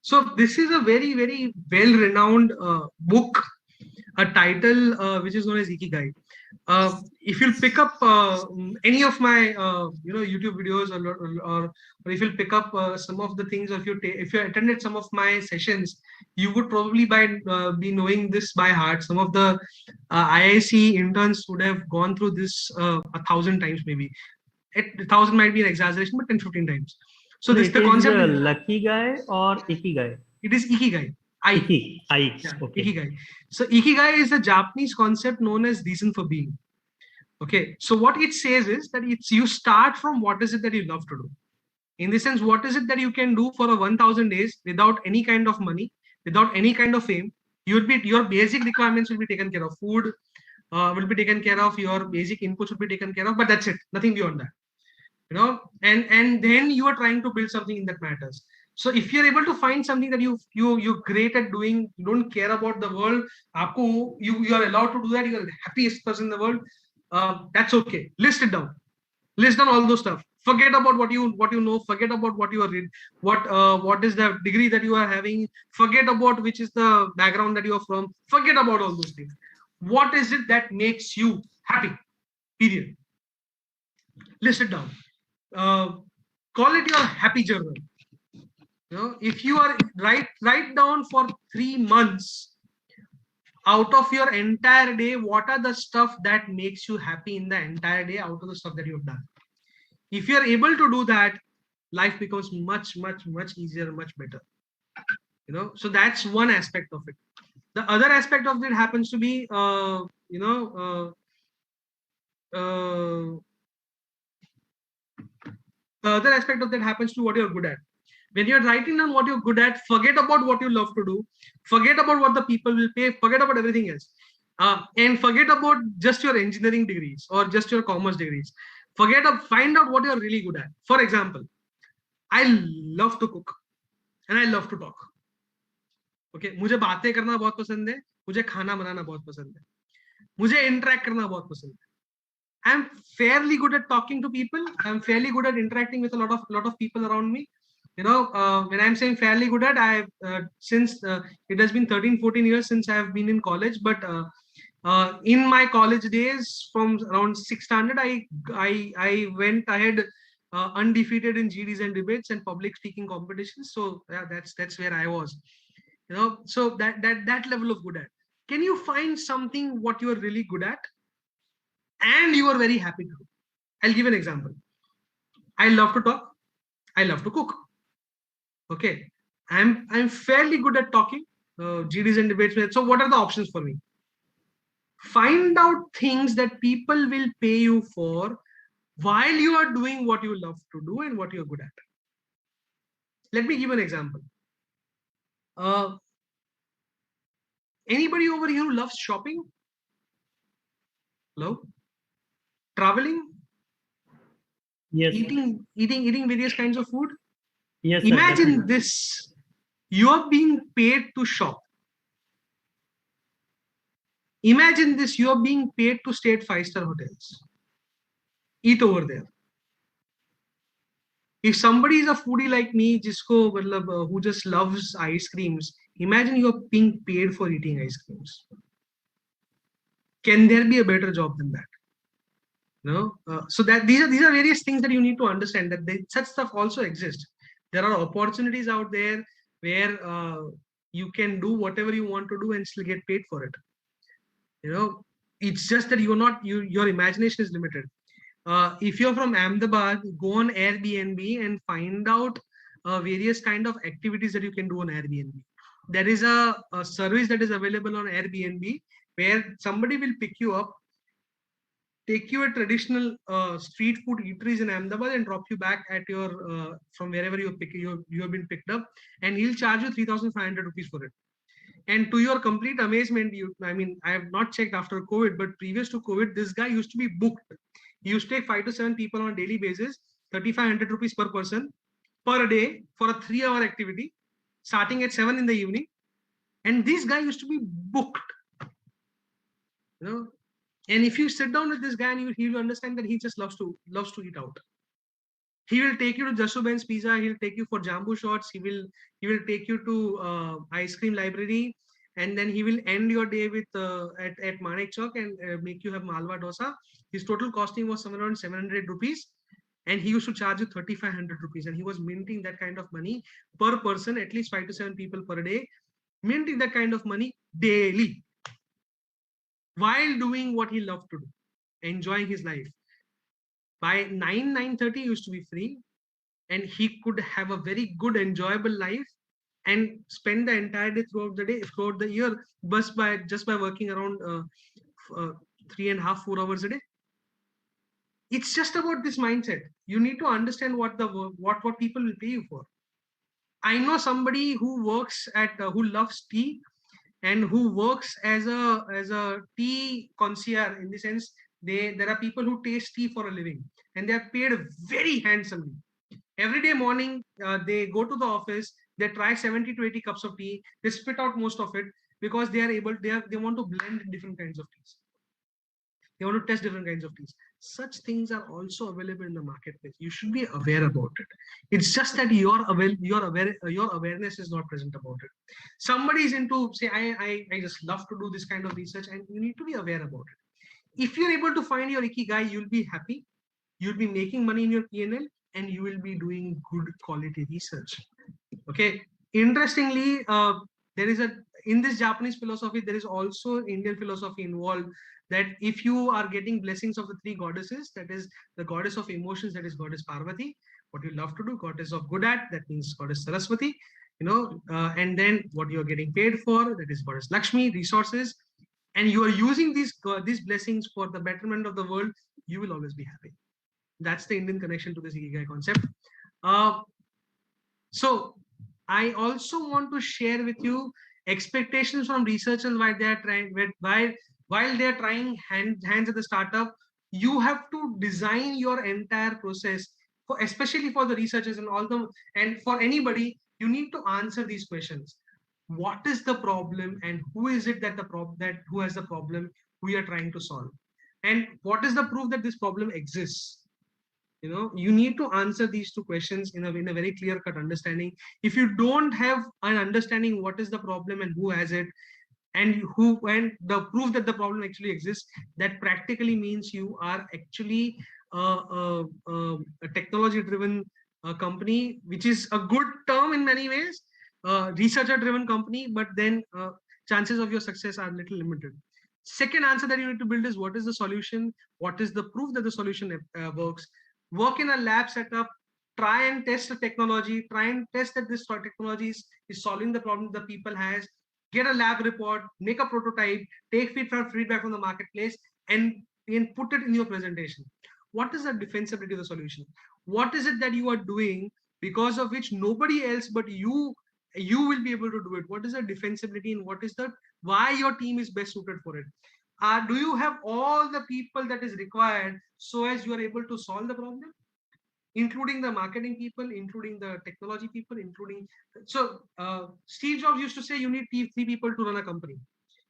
So this is a very well-renowned book, a title which is known as Ikigai. If you'll pick up any of my YouTube videos, or if you'll pick up some of the things, or if you attended some of my sessions, you would probably be knowing this by heart. Some of the IIC interns would have gone through this 1,000 times, maybe. 1,000 might be an exaggeration, but 10-15 times. So this the concept is lucky guy or ikigai? It is ikigai. Okay. Ikigai. So ikigai is a Japanese concept known as reason for being. Okay. So what it says is that it's you start from what is it that you love to do. In the sense, what is it that you can do for a 1,000 days without any kind of money, without any kind of fame? Your basic requirements will be taken care of. Food will be taken care of. Your basic inputs will be taken care of. But that's it. Nothing beyond that. You know, and then you are trying to build something in that matters. So if you're able to find something that you're great at doing, you don't care about the world, you are allowed to do that, you're the happiest person in the world, that's okay. List it down. List down all those stuff. Forget about what you know. Forget about what you are read. What is the degree that you are having. Forget about which is the background that you are from. Forget about all those things. What is it that makes you happy? Period. List it down. Call it your happy journal. You know, if you are write down for 3 months out of your entire day, what are the stuff that makes you happy in the entire day out of the stuff that you have done. If you are able to do that, life becomes much easier, much better. You know, so that's one aspect of it. The other aspect of it happens to be the other aspect of that happens to what you're good at. When you're writing down what you're good at, forget about what you love to do, forget about what the people will pay, forget about everything else, and forget about just your engineering degrees or just your commerce degrees. Find out what you're really good at. For example, I love to cook and I love to talk. Okay, मुझे बातें करना बहुत पसंद है, मुझे खाना बनाना बहुत पसंद है, मुझे इंटरेक्ट करना बहुत पसंद है. I'm fairly good at talking to people. I'm fairly good at interacting with a lot of people around me. When I'm saying fairly good at, since it has been 13-14 years since I've been in college, but in my college days from around 6th standard, I went ahead undefeated in GDs and debates and public speaking competitions. So yeah, that's where I was. So that level of good at. Can you find something what you are really good at and you are very happy to do? I'll give an example. I love to talk. I love to cook. Okay, I'm fairly good at talking, GDs and debates. So what are the options for me? Find out things that people will pay you for while you are doing what you love to do and what you're good at. Let me give an example. Anybody over here who loves shopping? Hello? Traveling? Yes. Eating various kinds of food? Yes. Imagine this. You are being paid to shop. Imagine this. You are being paid to stay at 5-star hotels. Eat over there. If somebody is a foodie like me, who just loves ice creams, imagine you are being paid for eating ice creams. Can there be a better job than that? No. So that these are various things that you need to understand, that such stuff also exists. There are opportunities out there where you can do whatever you want to do and still get paid for it. It's just that your imagination is limited. If you're from Ahmedabad, go on Airbnb and find out various kind of activities that you can do on Airbnb. There is a service that is available on Airbnb where somebody will pick you up, take you at traditional street food eateries in Ahmedabad and drop you back at your from wherever you have been picked up, and he'll charge you 3,500 rupees for it. And to your complete amazement, I have not checked after COVID, but previous to COVID, this guy used to be booked. He used to take 5 to 7 people on a daily basis, 3,500 rupees per person per day for a 3-hour activity, starting at 7 in the evening. And this guy used to be booked. And if you sit down with this guy, and he will understand that he just loves to eat out. He will take you to Jasuben's Pizza. He'll take you for Jambu Shots. He will take you to Ice Cream Library, and then he will end your day with at Manek Chowk and make you have Malwa Dosa. His total costing was somewhere around 700 rupees, and he used to charge you 3,500 rupees, and he was minting that kind of money per person, at least 5 to 7 people per day, minting that kind of money daily, while doing what he loved to do, enjoying his life. By 9:30 used to be free, and he could have a very good, enjoyable life and spend the entire day throughout the year, just by working around 3.5-4 hours a day. It's just about this mindset. You need to understand what people will pay you for. I know somebody who works who loves tea and who works as a tea concierge, in the sense there are people who taste tea for a living, and they are paid very handsomely. Every day morning, they go to the office, they try 70 to 80 cups of tea, they spit out most of it because they want to blend different kinds of teas. They want to test different kinds of teas. Such things are also available in the marketplace. You should be aware about it. It's just that your awareness is not present about it. Somebody is into, say, I just love to do this kind of research, and you need to be aware about it. If you're able to find your ikigai, you'll be happy. You'll be making money in your PnL, and you will be doing good quality research. Okay. Interestingly, in this Japanese philosophy, there is also Indian philosophy involved, that if you are getting blessings of the 3 goddesses, that is the goddess of emotions, that is goddess Parvati, what you love to do, goddess of good at, that means goddess Saraswati, and then what you're getting paid for, that is goddess Lakshmi, resources, and you are using these blessings for the betterment of the world, you will always be happy. That's the Indian connection to this Ikigai concept. So I also want to share with you expectations from researchers while they are trying, while they are trying hands at the startup. You have to design your entire process for, especially for the researchers and all the, and for anybody. You need to answer these questions. What is the problem, and who is it that who has the problem we are trying to solve, and what is the proof that this problem exists? You need to answer these two questions in a very clear cut understanding. If you don't have an understanding what is the problem and who has it, and the proof that the problem actually exists, that practically means you are actually a technology driven company, which is a good term in many ways, researcher driven company, but then chances of your success are little limited. Second answer that you need to build is, what is the solution, what is the proof that the solution works. Work in a lab setup, try and test the technology, try and test that this technology is solving the problem the people has, get a lab report, make a prototype, take feedback from the marketplace, and put it in your presentation. What is the defensibility of the solution? What is it that you are doing because of which nobody else but you will be able to do it? What is the defensibility, and what is the why your team is best suited for it? Do you have all the people that is required so as you are able to solve the problem, including the marketing people, including the technology people, including. So Steve Jobs used to say you need three people to run a company,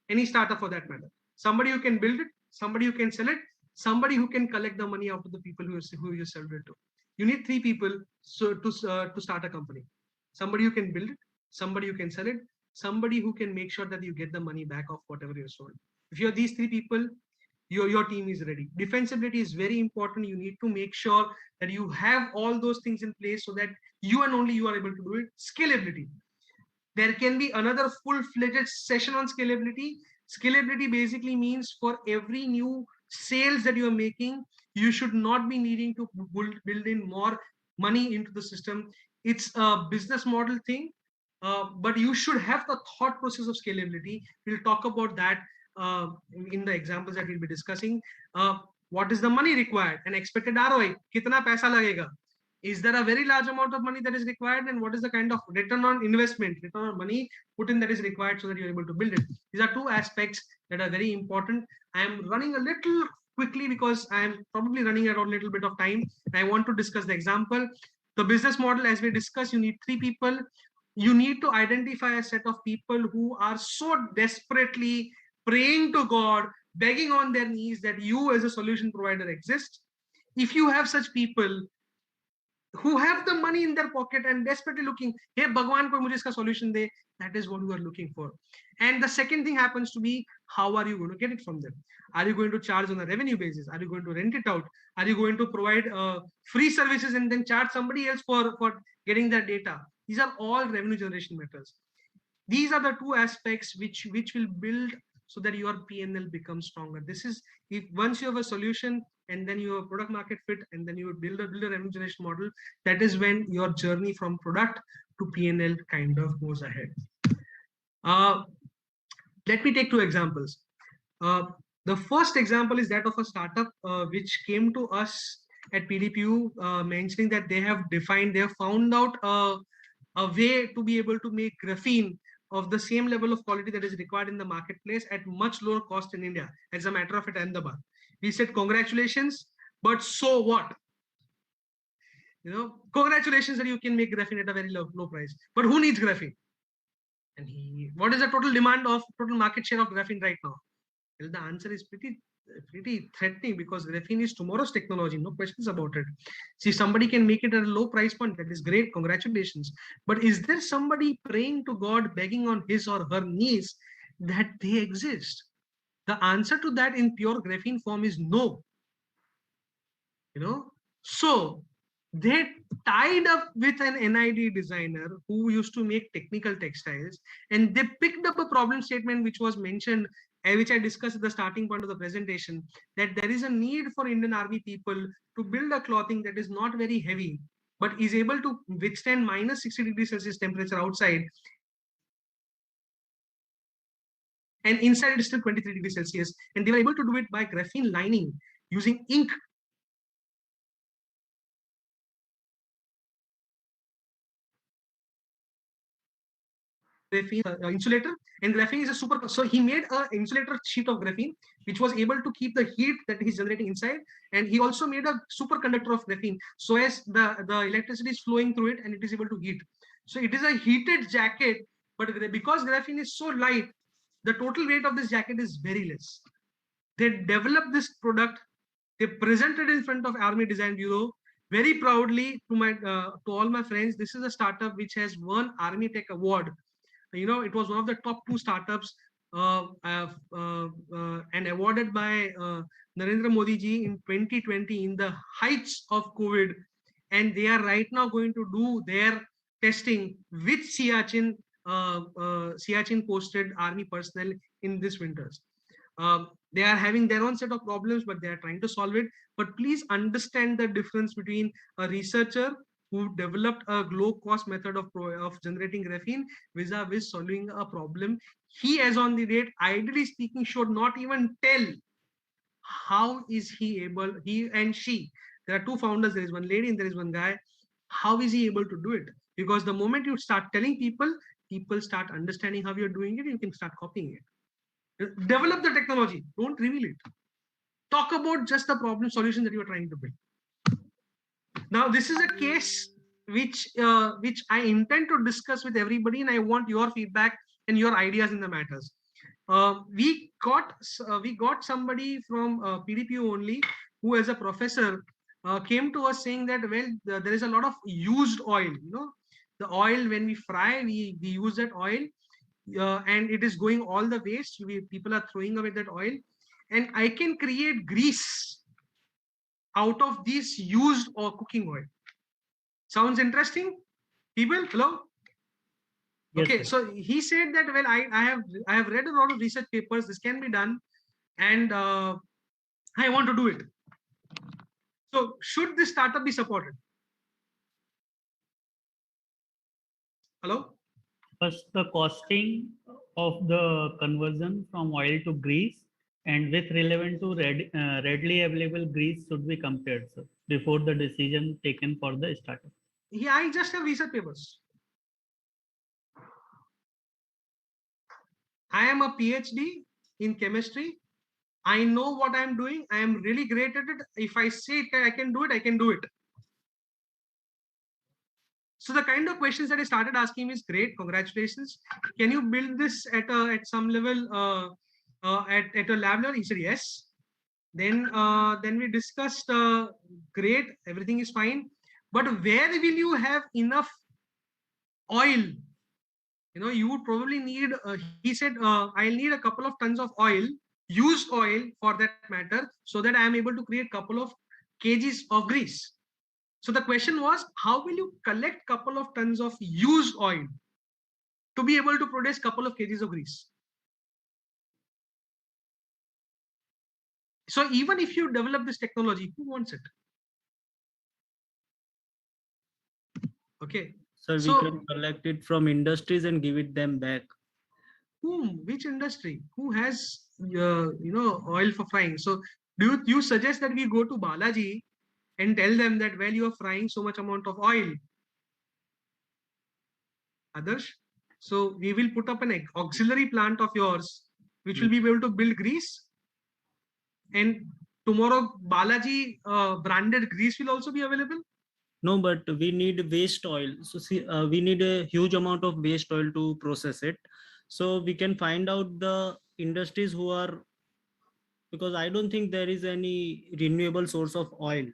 any startup for that matter. Somebody who can build it, somebody who can sell it, somebody who can collect the money out of the people who you sell it to. You need three people to start a company. Somebody who can build it, somebody who can sell it, somebody who can make sure that you get the money back of whatever you sold. If you're these three people, your team is ready. Defensibility is very important. You need to make sure that you have all those things in place so that you and only you are able to do it. Scalability. There can be another full-fledged session on scalability. Scalability basically means for every new sales that you are making, you should not be needing to build in more money into the system. It's a business model thing, but you should have the thought process of scalability. We'll talk about that in the examples that we'll be discussing. What is the money required? An expected ROI. Kitna paisa lagega? Is there a very large amount of money that is required, and what is the kind of return on investment, return on money put in that is required so that you're able to build it? These are two aspects that are very important. I am running a little quickly because I am probably running around a little bit of time. I want to discuss the example. The business model, as we discussed, you need three people. You need to identify a set of people who are so desperately praying to God, begging on their knees that you as a solution provider exist. If you have such people who have the money in their pocket and desperately looking, hey Bhagwan, koi mujhe iska solution de, that is what you are looking for. And the second thing happens to be, how are you going to get it from them? Are you going to charge on a revenue basis? Are you going to rent it out? Are you going to provide free services and then charge somebody else for getting that data? These are all revenue generation methods. These are the two aspects which will build so that your PnL becomes stronger. This is, if once you have a solution and then you have product market fit and then you build a revenue generation model, that is when your journey from product to PnL kind of goes ahead. Let me take two examples. The first example is that of a startup which came to us at PDPU mentioning that they have found out a way to be able to make graphene of the same level of quality that is required in the marketplace at much lower cost in India. As a matter of fact, Ahmedabad. We said, congratulations, but so what? Congratulations that you can make graphene at a very low price. But who needs graphene? And what is the total market share of graphene right now? Well, the answer is pretty threatening, because graphene is tomorrow's technology, no questions about it. See, somebody can make it at a low price point, that is great, congratulations. But is there somebody praying to God, begging on his or her knees that they exist? The answer to that in pure graphene form is no. So they tied up with an NID designer who used to make technical textiles, and they picked up a problem statement which was mentioned, which I discussed at the starting point of the presentation, that there is a need for Indian Army people to build a clothing that is not very heavy, but is able to withstand minus 60 degrees Celsius temperature outside, and inside it is still 23 degrees Celsius. And they were able to do it by graphene lining using ink. graphene insulator, and graphene is a super. So he made a insulator sheet of graphene, which was able to keep the heat that he's generating inside, and he also made a superconductor of graphene, so as the electricity is flowing through it and it is able to heat. So it is a heated jacket, but because graphene is so light, the total weight of this jacket is very less. They developed this product. They presented in front of Army Design Bureau very proudly to all my friends. This is a startup which has won Army Tech Award. It was one of the top 2 startups and awarded by Narendra Modi ji in 2020 in the heights of COVID. And they are right now going to do their testing with Siachen posted army personnel in this winters. They are having their own set of problems, but they are trying to solve it. But please understand the difference between a researcher who developed a low-cost method of generating graphene vis-a-vis solving a problem. He, as on the date, ideally speaking, should not even tell how is he able, he and she. There are 2 founders, there is one lady and there is one guy. How is he able to do it? Because the moment you start telling people, people start understanding how you're doing it, you can start copying it. Develop the technology, don't reveal it. Talk about just the problem solution that you are trying to build. Now, this is a case which I intend to discuss with everybody, and I want your feedback and your ideas in the matters. We got somebody from PDPU only, who as a professor came to us saying that, well, there is a lot of used oil. The oil, when we fry, we use that oil, and it is going all the waste. People are throwing away that oil, and I can create grease out of this used or cooking oil. Sounds interesting, people? Hello. Yes, okay, sir. so he said that, well, I have read a lot of research papers. This can be done, and I want to do it. So should this startup be supported? Hello. First, the costing of the conversion from oil to grease and with relevant to readily available grease should be compared, sir, before the decision taken for the startup. Yeah, I just have research papers. I am a PhD in chemistry. I know what I am doing. I am really great at it. If I say I can do it, I can do it. So the kind of questions that I started asking is great. Congratulations. Can you build this at some level at a lab level? He said yes. Then we discussed great. Everything is fine. But where will you have enough oil? You would probably need. He said I'll need a couple of tons of oil, used oil for that matter, so that I am able to create couple of kgs of grease. So the question was, how will you collect couple of tons of used oil to be able to produce couple of kgs of grease? So even if you develop this technology, who wants it? Okay. So we can collect it from industries and give it them back. Whom? Which industry? Who has oil for frying? So do you suggest that we go to Balaji and tell them that, well, you are frying so much amount of oil, Adarsh? So we will put up an auxiliary plant of yours, which will be able to build grease, and tomorrow Balaji branded grease will also be available. No, but we need waste oil. So see, we need a huge amount of waste oil to process it. So we can find out the industries who are, because I don't think there is any renewable source of oil.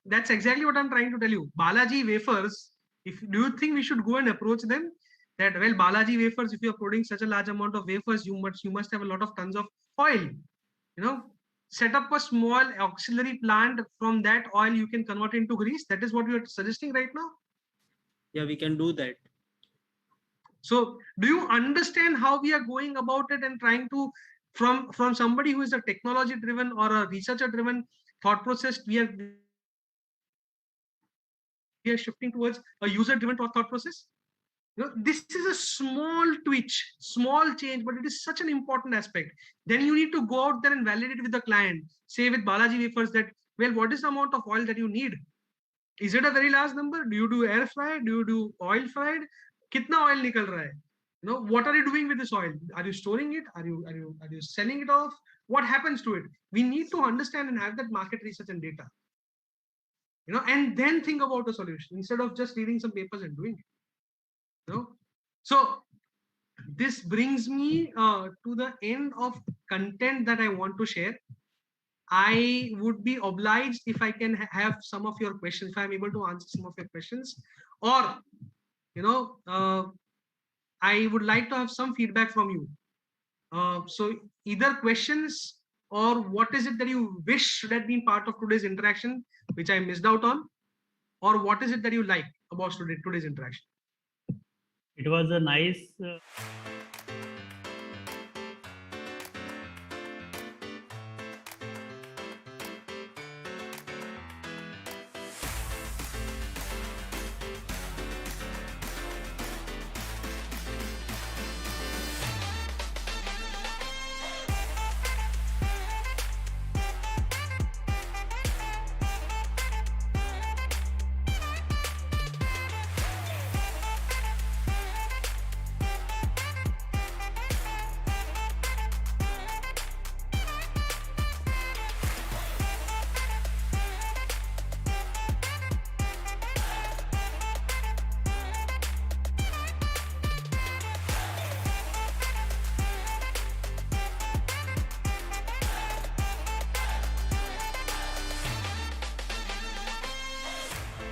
That's exactly what I'm trying to tell you. Balaji wafers, do you think we should go and approach them? That, well, Balaji wafers, if you're producing such a large amount of wafers, you must have a lot of tons of oil. Set up a small auxiliary plant. From that oil you can convert into grease. That is what you are suggesting right now. Yeah, we can do that. So do you understand how we are going about it and trying to, from somebody who is a technology driven or a researcher driven thought process, we are shifting towards a user driven thought process? This is a small twitch, small change, but it is such an important aspect. Then you need to go out there and validate with the client. Say with Balaji wafers that, well, what is the amount of oil that you need? Is it a very large number? Do you do air fried? Do you do oil fried? Kitna oil nikal raha hai? What are you doing with this oil? Are you storing it? Are you selling it off? What happens to it? We need to understand and have that market research and data, and then think about a solution instead of just reading some papers and doing it. So this brings me to the end of content that I want to share. I would be obliged if I can have some of your questions, if I'm able to answer some of your questions, or I would like to have some feedback from you. So either questions or what is it that you wish should have been part of today's interaction, which I missed out on, or what is it that you like about today's interaction? It was a nice